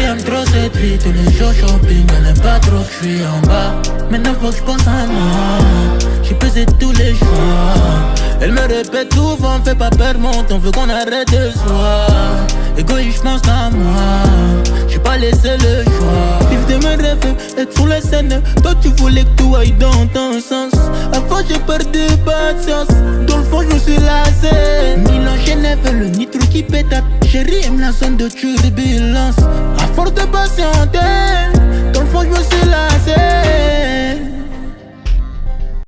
aime trop cette vie, tous les jours shopping. Elle aime pas trop que je suis en bas. Maintenant faut que je pense à moi. J'ai pesé tous les choix. Elle me répète souvent, fais pas perdre mon temps, veut qu'on arrête de soi. Égoïste, je pense à moi. J'ai pas laissé le choix. Vivre de mes rêves, être sur la scène. Toi tu voulais que tout aille dans ton sens. À fois j'ai perdu patience. Dans le fond je me suis lassé. Milan, Genève, le nitro qui pétate. Chérie aime la zone de turbulence. À force de patienter, dans le fond je me suis lassé.